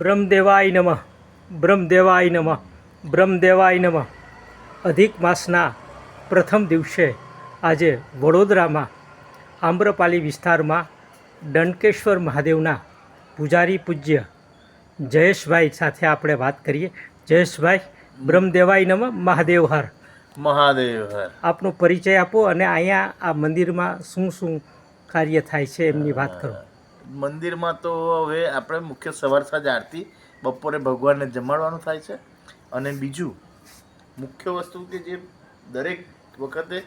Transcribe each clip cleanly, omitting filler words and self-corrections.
બ્રહ્મદેવાય નમઃ બ્રહ્મદેવાય નમઃ બ્રહ્મદેવાય નમઃ. અધિક માસના પ્રથમ દિવસે આજે વડોદરામાં આમ્રપાલી વિસ્તારમાં દંડકેશ્વર મહાદેવના પૂજારી પૂજ્ય જયેશભાઈ સાથે આપણે વાત કરીએ. જયેશભાઈ, બ્રહ્મદેવાય નમઃ, મહાદેવ હર. મહાદેવ હર. આપનો પરિચય આપો અને અહીંયા આ મંદિરમાં શું શું કાર્ય થાય છે એમની વાત કરો. મંદિરમાં તો હવે આપણે મુખ્ય સવાર સાંજ આરતી, બપોરે ભગવાનને જમાડવાનું થાય છે. અને બીજું મુખ્ય વસ્તુ કે જે દરેક વખતે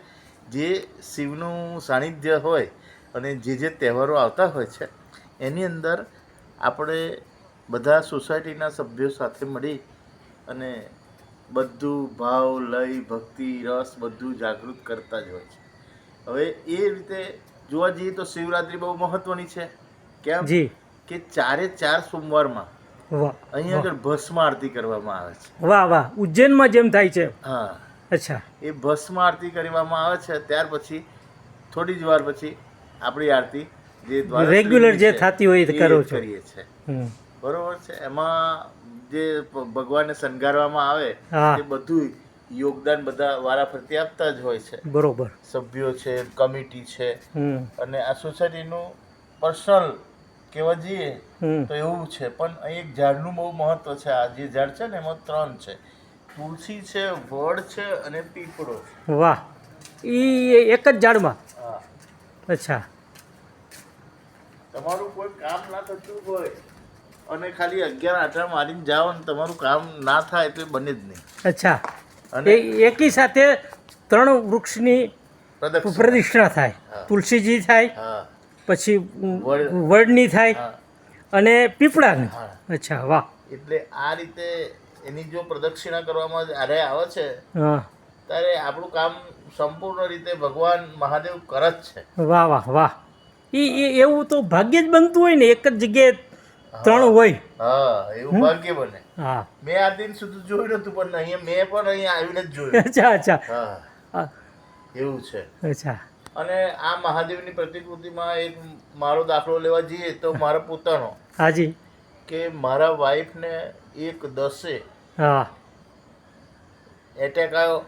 જે શિવનું સાનિધ્ય હોય અને જે તહેવારો આવતા હોય છે એની અંદર આપણે બધા સોસાયટીના સભ્યો સાથે મળી અને બધું ભાવ લય ભક્તિ રસ બધું જાગૃત કરતા જ હોય છે. હવે એ રીતે જોવા જઈએ તો શિવરાત્રિ બહુ મહત્વની છે. કેમ જી કે 4 સોમવારમાં વાહ અહીંયા આગળ ભસ્મ આરતી કરવામાં આવે છે. વાહ વાહ, ઉજ્જૈનમાં જેમ થાય છે. હા, અચ્છા. એ ભસ્મ આરતી કરવામાં આવે છે. ત્યાર પછી થોડી જ વાર પછી આપણી આરતી જે રેગ્યુલર જે થતી હોય એ કરો છો. કરીએ છીએ. બરોબર છે. એમાં જે ભગવાનને શણગારવામાં આવે હા. એ બધું યોગદાન બધા વારાફરતી આપતા જ હોય છે. બરોબર. સભ્યો છે, કમિટી છે અને આ સોસાયટીનું પર્સનલ કહેવા જઈએ તો એવું છે. પણ અહીં એક ઝાડનું બહુ મહત્વ છે. આ જે ઝાડ છે ને એમાં 3 છે: તુલસી છે, વડ છે અને પીપળો છે. વાહ, એ એક જ ઝાડમાં? હા. અચ્છા. તમારું કોઈ કામ ના થતું હોય અને ખાલી 11 આંટા મારીને જાઓ ને તમારું કામ ના થાય તો એ બને જ નહીં. અચ્છા. અને એકી સાથે 3 વૃક્ષની પ્રદક્ષિણા થાય. તુલસીજી થાય, હા, પછી વડની થાય અને પીપળાની. અચ્છા, વાહ. એટલે આ રીતે એની જો પ્રદક્ષિણા કરવામાં જ્યારે આવે છે હા, ત્યારે આપણું કામ સંપૂર્ણ રીતે ભગવાન મહાદેવ કરે જ છે. વાહ વાહ વાહ. એ એવું તો ભાગ્ય જ બનતું હોય ને, એક જ જગ્યાએ 3 હોય. હા, એવું ભાગ્ય બને. હા. મેં આ દિન સુધી જોયું નતું, પણ અહીંયા મેં પણ અહીંયા આવીને જ જોયું. અચ્છા અચ્છા. હા, એવું છે. અચ્છા. અને આ મહાદેવની પ્રતિકૃતિમાં એક મારો દાખલો લેવા જઈએ તો મારો પોતાનો, હાજી, કે મારા વાઈફને 1/10 હા, એટેક આવ્યો.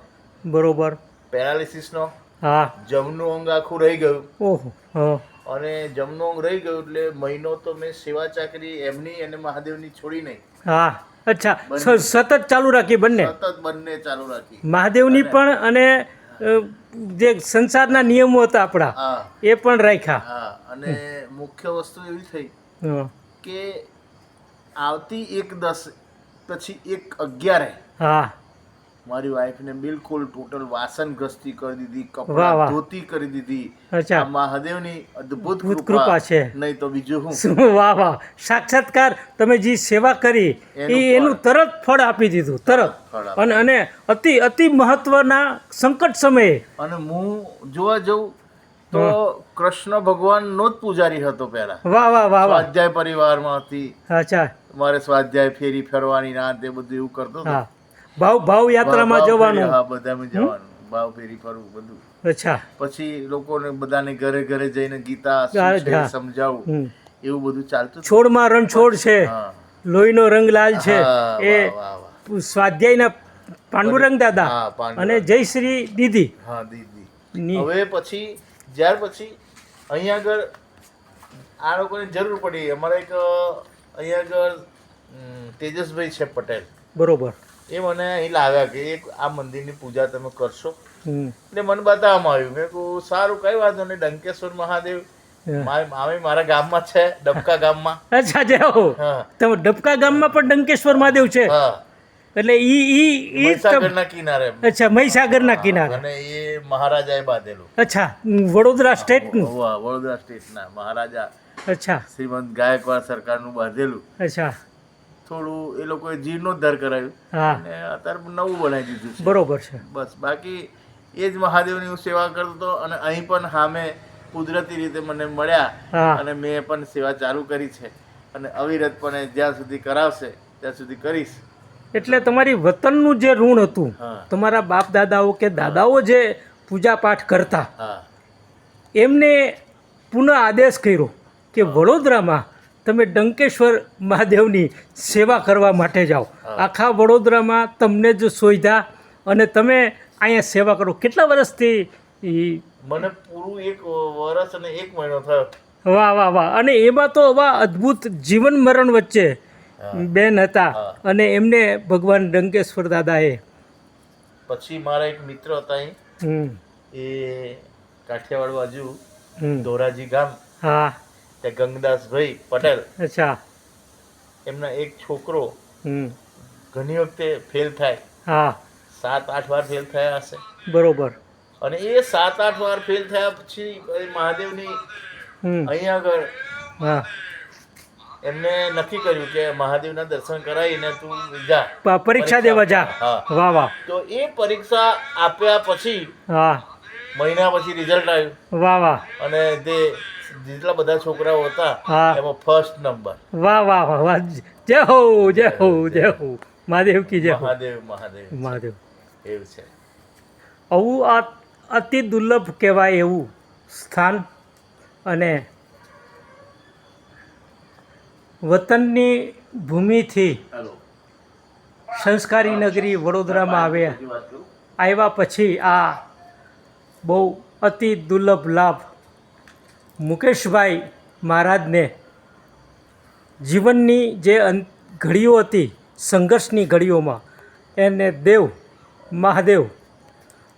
બરોબર. પેરાલિસિસનો. હા. જમનું અંગ આખું રહી ગયું. ઓહો. હા. અને જમનું અંગ રહી ગયું એટલે મહિનો તો મેં સેવા ચાકરી એમની અને મહાદેવની છોડી નહીં. હા. અચ્છા, સતત ચાલુ રાખી બંને? સતત બંને ચાલુ રાખી. મહાદેવની પણ અને જે સંસારના નિયમો હતા આપણા, હા, એ પણ રાખ્યા. હા. અને મુખ્ય વસ્તુ એવી થઈ કે આવતી 1/10 પછી 1/11 હા, મારી વાઈફને બિલકુલ ટોટલ વાસનગ્રસ્તી કરી દીધી, વાહ, કપડા વાહ. ધોતી કરી દીધી. અચ્છા. આ મહાદેવની અદ્ભુત કૃપા છે. નહીં તો બીજું શું. વાહ વાહ. સાક્ષાત્કાર તમે જે સેવા કરી એનું તરત ફળ આપી દીધું, તરત. અને અતિ અતિ મહત્વના સંકટ સમયે. અને હું જોવા જઉં તો કૃષ્ણ ભગવાનનો જ પૂજારી હતો પહેલા. વાહ વાહ વાહ વાહ. સ્વાધ્યાય પરિવારમાંથી. અચ્છા. મારે સ્વાધ્યાય ફેરી ફરવાની ના તે બધું એવું કરતો હતો. ભાવ યાત્રામાં જવાનું. હા, બધામાં જવાનું, ભાવ ફેરી ફરવું બધું. અચ્છા. પછી લોકોને બધાને ઘરે ઘરે જઈને ગીતા શું છે સમજાવું, એવું બધું ચાલતું. છોડમાં રણછોડ છે, લોહીનો રંગ લાલ છે, વાહ, વાહ, એ સ્વાધ્યાયના પાંડુરંગ દાદા અને જયશ્રી દીદી. હા, દીદી. હવે પછી જ્યાર પછી અહીંયા આગળ આ લોકોને જરૂર પડી. અમારા એક અહીંયા આગળ તેજસભાઈ છે પટેલ, બરોબર, એ મને અહીં લાવ્યા કે એક આ મંદિરની પૂજા તમે કરશો. એટલે મને બતાવવામાં આવ્યું. મેં કહું સારું, કઈ વાંધો નહીં. ડંકેશ્વર મહાદેવ મારા ગામમાં છે, ડબકા ગામમાં. અચ્છા, જાઓ તમે ડબકા ગામમાં પણ ડંકેશ્વર મહાદેવ છે? હા. એટલે ઈ મહીસાગરના કિનારે. અચ્છા, મહીસાગરના કિનારે. અને એ મહારાજાએ બાંધેલું. અચ્છા, વડોદરા સ્ટેટનું? વડોદરા સ્ટેટના મહારાજા. અચ્છા. શ્રીમંત ગાયકવાડ સરકારનું બાંધેલું. અચ્છા. થોડું એ લોકોએ જીર્ણોદ્ધાર કરાવ્યું અને અત્યારે નવું બનાવી દીધું છે. બરોબર છે. બસ બાકી એ જ મહાદેવની હું સેવા કરતો હતો. અને અહીં પણ સામે કુદરતી રીતે મને મળ્યા અને મેં પણ સેવા ચાલુ કરી છે. અને અવિરતપણે જ્યાં સુધી કરાવશે ત્યાં સુધી કરીશ. એટલે તમારી વતનનું જે ઋણ હતું, તમારા બાપ દાદાઓ કે દાદાઓ જે પૂજા પાઠ કરતા, એમને પુનઃ આદેશ કર્યો કે વડોદરામાં તમે ડંકેશ્વર મહાદેવની સેવા કરવા માટે જાઓ. આખા વડોદરામાં તમને જ શોધ્યા અને તમે અહીંયા સેવા કરો. કેટલા વર્ષથી મને પૂરું 1 વર્ષ અને 1 મહિનો થયો. વાહ વાહ વાહ. અને એમાં તો આવા અદ્ભુત જીવન મરણ વચ્ચે બેન હતા અને એમને ભગવાન ડંકેશ્વર દાદાએ પછી મારા એક મિત્ર હતા અહીં, એ કાઠિયાવાડ બાજુ ધોરાજી ગામ, હા ત્યાં ગંગદાસભાઈ પટેલ, અચ્છા એમના એક છોકરો ઘણી વખતે ફેલ થાય, હા 7-8 વાર ફેલ થયા હશે. બરોબર. અને એ 7-8 વાર ફેલ થયા પછી મહાદેવની અહીંયા આગળ હા એમને નક્કી કર્યું કે મહાદેવના દર્શન કરાવીને તું જા, પરીક્ષા દેવા જા. હા. વાહ વાહ. તો એ પરીક્ષા આપ્યા પછી હા મહિના પછી રિઝલ્ટ આવ્યું વાહ વાહ. અને તે જેટલા બધા છોકરાઓ હતા હા. એમાં ફર્સ્ટ નંબર. વાહ વાહ વાહ વાહ. જય હો જય હો જય હો. મહાદેવ કી જય હો. મહાદેવ મહાદેવ મહાદેવ. એવું છે. આવું આ અતિ દુર્લભ કહેવાય એવું સ્થાન અને વતનની ભૂમિથી હાલો. સંસ્કારી નગરી વડોદરામાં આવ્યા પછી આ બહુ અતિ દુર્લભ લાભ મુકેશભાઈ મહારાજને જીવનની જે ઘડીઓ હતી, સંઘર્ષની ઘડીઓમાં એને દેવ મહાદેવ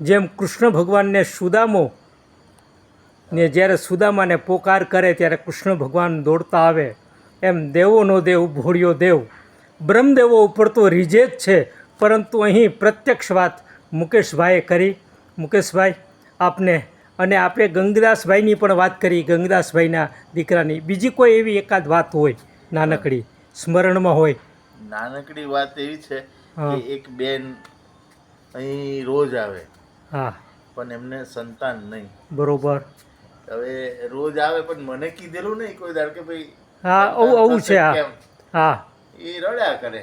જેમ કૃષ્ણ ભગવાનને સુદામો ને જ્યારે સુદામાને પોકાર કરે ત્યારે કૃષ્ણ ભગવાન દોડતા આવે, એમ દેવોનો દેવ ભોળિયો દેવ બ્રહ્મદેવો ઉપર તો રીજે જ છે, પરંતુ અહીં પ્રત્યક્ષ વાત મુકેશભાઈએ કરી. મુકેશભાઈ આપને અને આપે ગંગદાસભાઈની પણ વાત કરી, ગંગદાસભાઈના દીકરાની. બીજી કોઈ એવી એકાદ વાત હોય નાનકડી સ્મરણમાં હોય? નાનકડી વાત એવી છે કે એક બેન અહીં રોજ આવે, હા પણ એમને સંતાન નહીં. બરોબર. હવે રોજ આવે પણ મને કીધેલું નહીં કોઈ દાડ કે ભાઈ હા આવું છે. હા કેમ હા. એ રડ્યા કરે.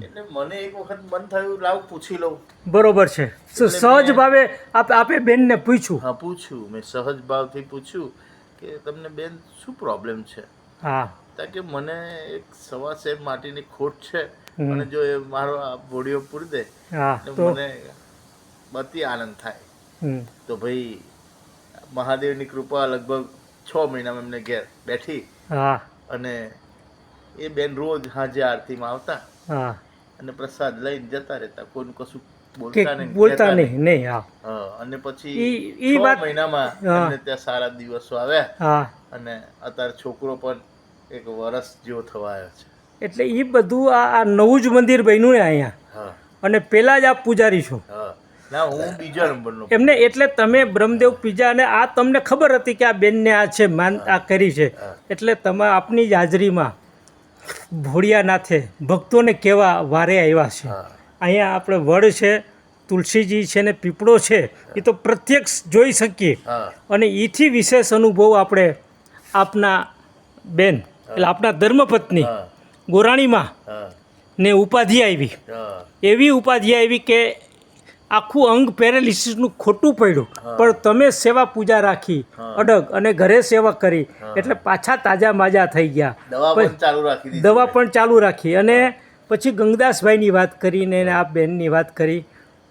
એટલે મને એક વખત મન થયું લાવ પૂછી લઉં. બરોબર છે. સહજ ભાવે આપે બેનને પૂછ્યું? હા પૂછ્યું, મેં સહજ ભાવથી પૂછ્યું કે તમને બેન શું પ્રોબ્લેમ છે? હા. કે મને એક 1.25 સેર માટીની ખોટ છે અને જો એ મારો આ બોડીઓ પૂરી દે તો મને બધી આનંદ થાય. તો ભાઈ મહાદેવની કૃપા લગભગ 6 મહિનામાં એમને ઘેર બેઠી. હા. અને એ બેન રોજ સાંજે આરતીમાં આવતા. હા. અને પ્રસાદ લઈને જતા રહેતા, કોઈનું કશું બોલતા નહીં. હા. અને પછી 6 મહિનામાં એમને ત્યાં સારા દિવસો આવ્યા. હા. અને અત્યારે છોકરો પણ 1 વર્ષ જેવો થવા આવ્યો છે. એટલે એ બધું આ નવું જ મંદિર બન્યું ને અહીંયા. હા. અને પેલા જ આપ પૂજારી છો? હા. ના, હું બીજા નંબરનો. એમને એટલે તમે બ્રહ્મદેવ પૂજા અને આ તમને ખબર હતી કે આ બેનને આ છે આ કરી છે, એટલે તમે આપની જ હાજરીમાં ભોળિયાનાથે ભક્તોને કેવા વારે આવ્યા છે. અહીંયા આપણે વડ છે, તુલસીજી છે ને પીપળો છે, એ તો પ્રત્યક્ષ જોઈ શકીએ. અને એથી વિશેષ અનુભવ આપણે આપના બેન એટલે આપના ધર્મપત્ની ગોરાણીમાં ને ઉપાધિ આવી, એવી ઉપાધિ આવી કે આખું અંગ પેરાલિસિસનું ખોટું પડ્યું, પણ તમે સેવા પૂજા રાખી અડગ અને ઘરે સેવા કરી એટલે પાછા તાજા માજા થઈ ગયા. દવા પણ ચાલુ રાખી. અને પછી ગંગદાસભાઈની વાત કરીને આ બેનની વાત કરી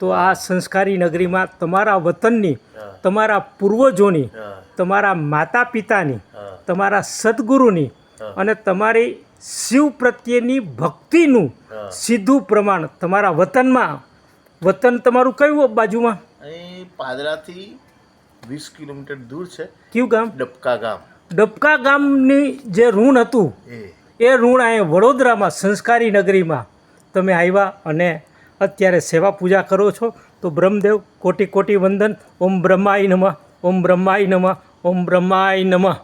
તો આ સંસ્કારી નગરીમાં તમારા વતનની, તમારા પૂર્વજોની, તમારા માતા પિતાની, તમારા સદગુરુની અને તમારી શિવ પ્રત્યેની ભક્તિનું સીધું પ્રમાણ તમારા વતનમાં. વતન તમારું કયું બાજુમાં? અહીં પાદરાથી 20 કિલોમીટર દૂર છે. કયું ગામ? ડબકા ગામ. ડબકા ગામની જે ઋણ હતું એ ઋણ અહીંયા વડોદરામાં સંસ્કારી નગરીમાં તમે આવ્યા અને અત્યારે સેવા પૂજા કરો છો. તો બ્રહ્મદેવ કોટી કોટી વંદન. ઓમ બ્રહ્માય નમઃ, ઓમ બ્રહ્માય નમઃ, ઓમ બ્રહ્માય નમઃ.